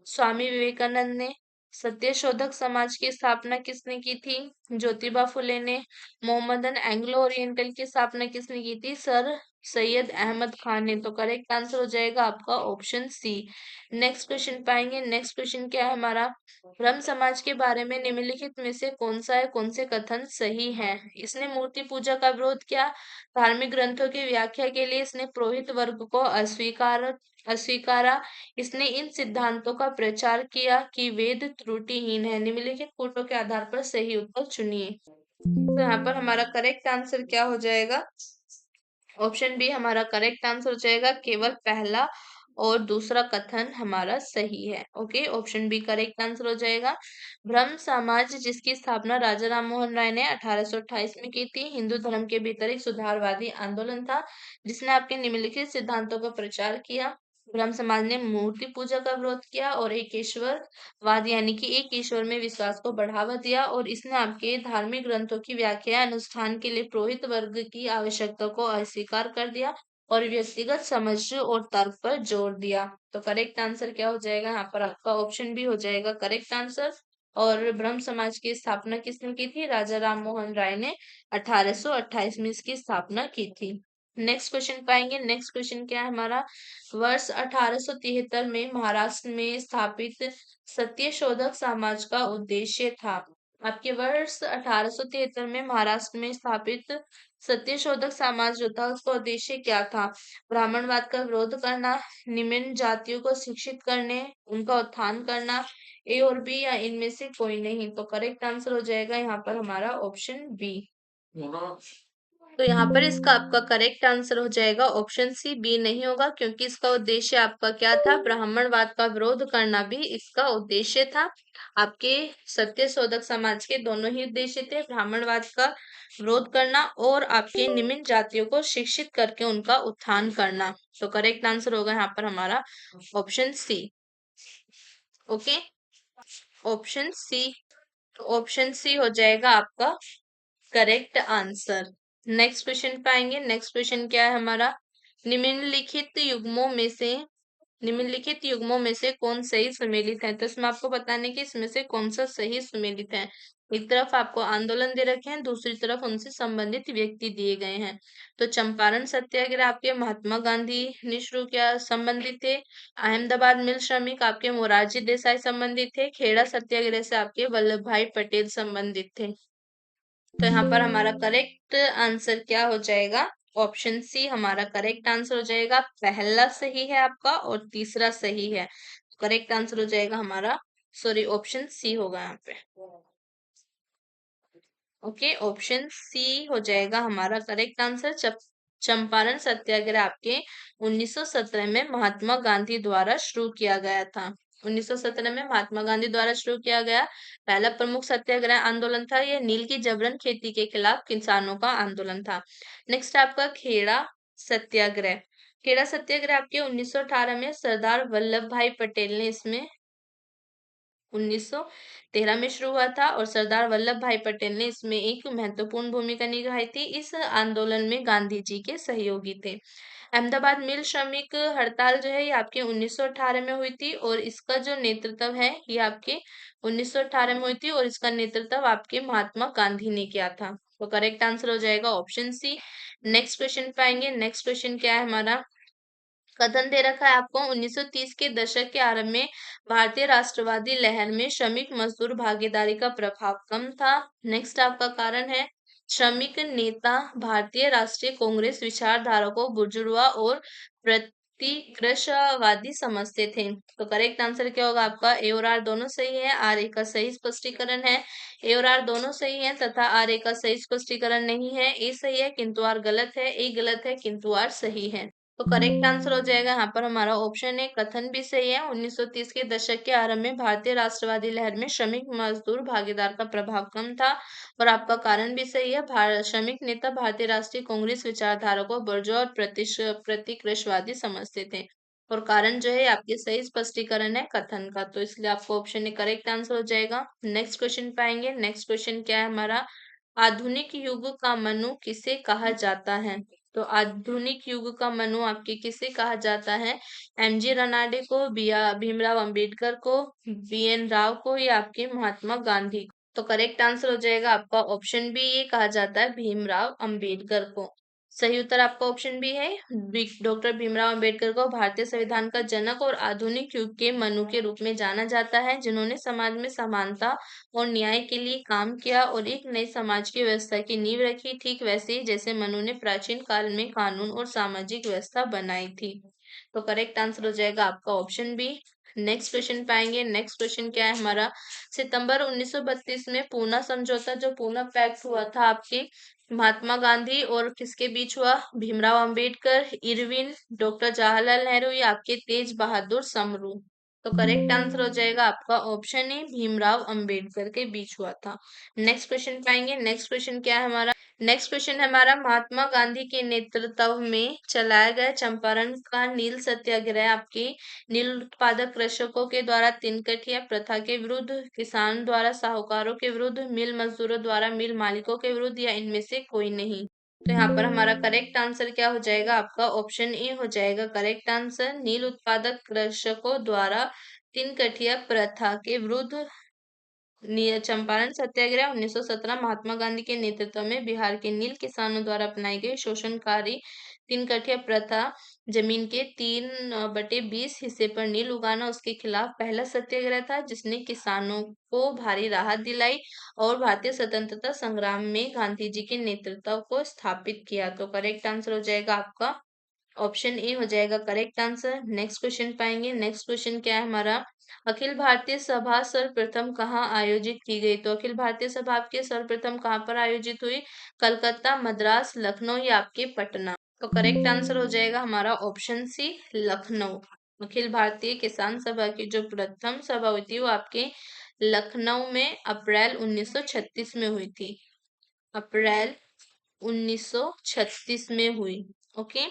स्वामी विवेकानंद ने। सत्यशोधक समाज की स्थापना किसने की थी? ज्योतिबा फुले ने। मोहम्मदन एंग्लो ओरिएंटल की स्थापना किसने की थी? सर सैयद अहमद खान ने। तो करेक्ट आंसर हो जाएगा आपका ऑप्शन सी। नेक्स्ट क्वेश्चन पाएंगे। नेक्स्ट क्वेश्चन क्या है हमारा, ब्रह्म समाज के बारे में निम्नलिखित में से कौन सा है, कौन से कथन सही है? इसने मूर्ति पूजा का विरोध किया। धार्मिक ग्रंथों की व्याख्या के लिए इसने पुरोहित वर्ग को अस्वीकारा। इसने इन सिद्धांतों का प्रचार किया कि वेद त्रुटिहीन है। निम्नलिखित कोटों के आधार पर सही उत्तर चुनिए। तो यहाँ पर हमारा करेक्ट आंसर क्या हो जाएगा? ऑप्शन बी हमारा करेक्ट आंसर हो जाएगा। केवल पहला और दूसरा कथन हमारा सही है। Okay, option B correct answer हो जाएगा। ब्रह्म समाज जिसकी स्थापना राजा राम मोहन राय ने 1828 में की थी, हिंदू धर्म के भीतर एक सुधारवादी आंदोलन था, जिसने आपके निम्नलिखित सिद्धांतों का प्रचार किया। ब्रह्म समाज ने मूर्ति पूजा का विरोध किया और एक ईश्वरवाद यानी कि एक ईश्वर में विश्वास को बढ़ावा दिया, और इसने आपके धार्मिक ग्रंथों की व्याख्या अनुष्ठान के लिए पुरोहित वर्ग की आवश्यकता को अस्वीकार कर दिया और व्यक्तिगत समझ और तर्क पर जोर दिया। तो करेक्ट आंसर क्या हो जाएगा यहाँ पर? आपका ऑप्शन बी हो जाएगा करेक्ट आंसर। और ब्रह्म समाज की स्थापना किसने की थी? राजा राम मोहन राय ने 1828 में इसकी स्थापना की थी। नेक्स्ट क्वेश्चन पाएंगे। नेक्स्ट क्वेश्चन क्या है हमारा, वर्ष 1873 में महाराष्ट्र में स्थापित सत्यशोधक समाज का उद्देश्य था। आपके वर्ष 1873 में महाराष्ट्र में स्थापित सत्यशोधक समाज जो था उसका उद्देश्य क्या था? ब्राह्मणवाद का विरोध करना, निम्न जातियों को शिक्षित करने, उनका उत्थान करना, ए और बी या इनमें से कोई नहीं। तो करेक्ट आंसर हो जाएगा यहाँ पर हमारा ऑप्शन बी। तो यहाँ पर इसका आपका करेक्ट आंसर हो जाएगा ऑप्शन सी। बी नहीं होगा, क्योंकि इसका उद्देश्य आपका क्या था? ब्राह्मणवाद का विरोध करना भी इसका उद्देश्य था। आपके सत्यशोधक समाज के दोनों ही उद्देश्य थे, ब्राह्मणवाद का विरोध करना और आपके निम्न जातियों को शिक्षित करके उनका उत्थान करना। तो करेक्ट आंसर होगा यहाँ पर हमारा option C. Okay, option C. तो ऑप्शन सी हो जाएगा आपका करेक्ट आंसर। नेक्स्ट क्वेश्चन पाएंगे। नेक्स्ट क्वेश्चन क्या है हमारा, निम्नलिखित युग्मों में से कौन सही सुमेलित है? तो इसमें आपको बताने कि इसमें से कौन सा सही सुमेलित है। एक तरफ आपको आंदोलन दे रखे हैं, दूसरी तरफ उनसे संबंधित व्यक्ति दिए गए हैं। तो चंपारण सत्याग्रह आपके महात्मा गांधी ने शुरू किया, संबंधित थे। अहमदाबाद मिल श्रमिक आपके मोरारजी देसाई संबंधित थे। खेड़ा सत्याग्रह से आपके वल्लभ भाई पटेल संबंधित थे। तो यहाँ पर हमारा करेक्ट आंसर क्या हो जाएगा? ऑप्शन सी हमारा करेक्ट आंसर हो जाएगा। पहला सही है आपका और तीसरा सही है। करेक्ट आंसर हो जाएगा हमारा, सॉरी, ऑप्शन सी होगा यहाँ पे। ओके, ऑप्शन सी हो जाएगा हमारा करेक्ट आंसर। चंपारण सत्याग्रह आपके 1917 में महात्मा गांधी द्वारा शुरू किया गया था। 1917 में महात्मा गांधी द्वारा शुरू किया गया पहला प्रमुख सत्याग्रह आंदोलन था। यह नील की जबरन खेती के खिलाफ किसानों का आंदोलन था। नेक्स्ट आपका खेड़ा सत्याग्रह। खेड़ा सत्याग्रह आपके 1918 में सरदार वल्लभ भाई पटेल ने इसमें 1913 में शुरू हुआ था और सरदार वल्लभ भाई पटेल ने इसमें एक महत्वपूर्ण भूमिका निभाई थी। इस आंदोलन में गांधी जी के सहयोगी थे। अहमदाबाद मिल श्रमिक हड़ताल जो है ये आपके 1918 में हुई थी और इसका जो नेतृत्व है ये आपके 1918 में हुई थी और इसका नेतृत्व आपके महात्मा गांधी ने किया था। तो करेक्ट आंसर हो जाएगा ऑप्शन सी। नेक्स्ट क्वेश्चन पाएंगे। नेक्स्ट क्वेश्चन क्या है हमारा, कथन दे रखा है आपको 1930 के दशक के आरंभ में भारतीय राष्ट्रवादी लहर में श्रमिक मजदूर भागीदारी का प्रभाव कम था। नेक्स्ट आपका कारण है श्रमिक नेता भारतीय राष्ट्रीय कांग्रेस विचारधारा को बुर्जुआ और प्रतिकृषवादी समझते थे। तो करेक्ट आंसर क्या होगा आपका? ए और आर दोनों सही है। आर ए का सही स्पष्टीकरण है। ए और आर दोनों सही है तथा आर ए का सही स्पष्टीकरण नहीं है। ए सही है किंतु आर गलत है। ए गलत है किंतु आर सही है। तो करेक्ट आंसर हो जाएगा यहाँ पर हमारा ऑप्शन ए। कथन भी सही है। 1930 के दशक के आरंभ में भारतीय राष्ट्रवादी लहर में श्रमिक मजदूर भागीदार का प्रभाव कम था। और आपका कारण भी सही है। श्रमिक नेता भारतीय राष्ट्रीय कांग्रेस विचारधारा को बुर्जोआ और प्रतिकृषवादी समझते थे। और कारण जो है आपके सही स्पष्टीकरण है कथन का, तो इसलिए आपको ऑप्शन ए करेक्ट आंसर हो जाएगा। नेक्स्ट क्वेश्चन पाएंगे। नेक्स्ट क्वेश्चन क्या है हमारा? आधुनिक युग का मनु किसे कहा जाता है? तो आधुनिक युग का मनु आपके किसे कहा जाता है? एमजी रनाडे को, भीमराव अंबेडकर को, बीएन राव को, या आपके महात्मा गांधी को? तो करेक्ट आंसर हो जाएगा आपका ऑप्शन बी। ये कहा जाता है भीमराव अंबेडकर को। सही उत्तर आपका ऑप्शन बी है। डॉक्टर भीमराव अंबेडकर को भारतीय संविधान का जनक और आधुनिक युग के मनु के रूप में जाना जाता है, जिन्होंने समाज में समानता और न्याय के लिए काम किया और एक नई समाज की व्यवस्था की नींव रखी, ठीक वैसे ही जैसे मनु ने प्राचीन काल में कानून और सामाजिक व्यवस्था बनाई थी। तो करेक्ट आंसर हो जाएगा आपका ऑप्शन बी। नेक्स्ट क्वेश्चन पाएंगे। नेक्स्ट क्वेश्चन क्या है हमारा? सितंबर 1932 में पूना समझौता, जो पूना पैक्ट हुआ था आपके महात्मा गांधी और किसके बीच हुआ? भीमराव अंबेडकर, इरविन, डॉक्टर जवाहरलाल नेहरू, या आपके तेज बहादुर समरू? तो करेक्ट आंसर हो जाएगा आपका ऑप्शन ए। भीमराव अंबेडकर के बीच हुआ था। नेक्स्ट क्वेश्चन पाएंगे। नेक्स्ट क्वेश्चन क्या है हमारा? नेक्स्ट क्वेश्चन है हमारा, महात्मा गांधी के नेतृत्व में चलाया गया चंपारण का नील सत्याग्रह आपके नील उत्पादक कृषकों के द्वारा तिनकठिया प्रथा के विरुद्ध, किसान द्वारा साहूकारों के विरुद्ध, मिल मजदूरों द्वारा मिल मालिकों के विरुद्ध, या इनमें से कोई नहीं? तो यहाँ पर हमारा करेक्ट आंसर क्या हो जाएगा आपका? ऑप्शन ए हो जाएगा करेक्ट आंसर। नील उत्पादक कृषकों द्वारा तिनकठिया प्रथा के विरुद्ध चंपारण सत्याग्रह 1917 महात्मा गांधी के नेतृत्व में बिहार के नील किसानों द्वारा अपनाई गई शोषणकारी तीन कठिया प्रथा, जमीन के 3/20 हिस्से पर नील उगाना, उसके खिलाफ पहला सत्याग्रह था, जिसने किसानों को भारी राहत दिलाई और भारतीय स्वतंत्रता संग्राम में गांधी जी के नेतृत्व को स्थापित किया। तो करेक्ट आंसर हो जाएगा आपका ऑप्शन ए हो जाएगा करेक्ट आंसर। नेक्स्ट क्वेश्चन पाएंगे। नेक्स्ट क्वेश्चन क्या है हमारा? अखिल भारतीय सभा सर्वप्रथम कहाँ आयोजित की गई? तो अखिल भारतीय सभा आपके सर्वप्रथम कहाँ पर आयोजित हुई? कलकत्ता, मद्रास, लखनऊ, या आपके पटना? तो करेक्ट आंसर हो जाएगा हमारा ऑप्शन सी, लखनऊ। अखिल भारतीय किसान सभा की जो प्रथम सभा हुई थी वो आपके लखनऊ में अप्रैल 1936 में हुई थी। अप्रैल 1936 में हुई। ओके।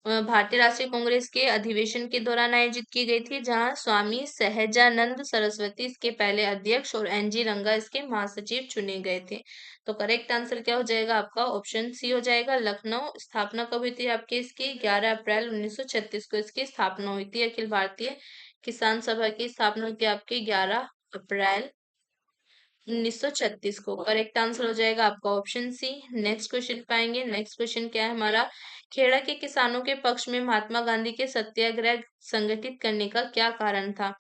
भारतीय राष्ट्रीय कांग्रेस के अधिवेशन के दौरान आयोजित की गई थी, जहां स्वामी सहजानंद सरस्वती इसके पहले अध्यक्ष और एनजी रंगा इसके महासचिव चुने गए थे। तो करेक्ट आंसर क्या हो जाएगा आपका? ऑप्शन सी हो जाएगा लखनऊ। स्थापना कब हुई थी आपकी इसकी? 11 अप्रैल 1936 को इसकी स्थापना हुई थी। अखिल भारतीय किसान सभा की स्थापना हुई थी आपकी 11 अप्रैल 1936 को। करेक्ट आंसर हो जाएगा आपका ऑप्शन सी। नेक्स्ट क्वेश्चन पाएंगे। नेक्स्ट क्वेश्चन क्या है हमारा? खेड़ा के किसानों के पक्ष में महात्मा गांधी के सत्याग्रह संगठित करने का क्या कारण था?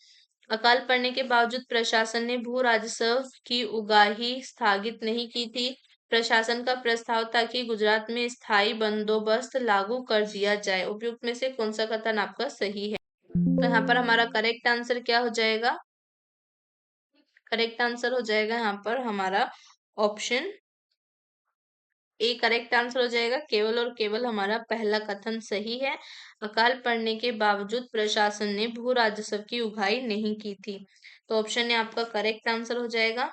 अकाल पड़ने के बावजूद प्रशासन ने भू राजस्व की उगाही स्थगित नहीं की थी। प्रशासन का प्रस्ताव था कि गुजरात में स्थायी बंदोबस्त लागू कर दिया जाए। उपयुक्त में से कौन सा कथन आपका सही है? तो यहाँ पर हमारा करेक्ट आंसर क्या हो जाएगा? करेक्ट आंसर हो जाएगा यहाँ पर हमारा ऑप्शन ए करेक्ट आंसर हो जाएगा। केवल और केवल हमारा पहला कथन सही है। अकाल पड़ने के बावजूद प्रशासन ने भू राजस्व की उगाही नहीं की थी। तो ऑप्शन ए आपका करेक्ट आंसर हो जाएगा।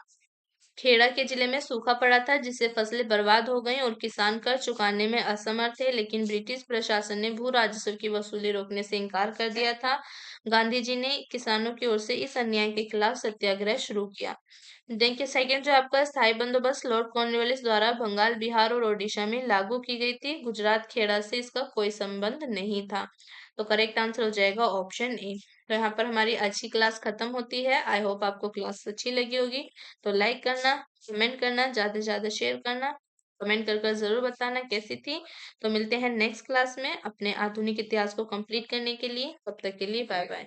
खेड़ा के जिले में सूखा पड़ा था, जिससे फसलें बर्बाद हो गईं और किसान कर चुकाने में असमर्थ थे, लेकिन ब्रिटिश प्रशासन ने भू राजस्व की वसूली रोकने से इनकार कर दिया था। गांधी जी ने किसानों की ओर से इस अन्याय के खिलाफ सत्याग्रह शुरू किया। देखिए सेकंड जो आपका स्थायी बंदोबस्त लॉर्ड कॉर्नवालिस द्वारा बंगाल, बिहार और ओडिशा में लागू की गई थी। गुजरात खेड़ा से इसका कोई संबंध नहीं था। तो करेक्ट आंसर हो जाएगा ऑप्शन ए। तो यहाँ पर हमारी आज की क्लास खत्म होती है। आई होप आपको क्लास अच्छी लगी होगी। तो लाइक करना, कमेंट करना, ज्यादा से ज्यादा शेयर करना, कमेंट कर जरूर बताना कैसी थी। तो मिलते हैं नेक्स्ट क्लास में अपने आधुनिक इतिहास को कंप्लीट करने के लिए। तब तक के लिए बाय बाय।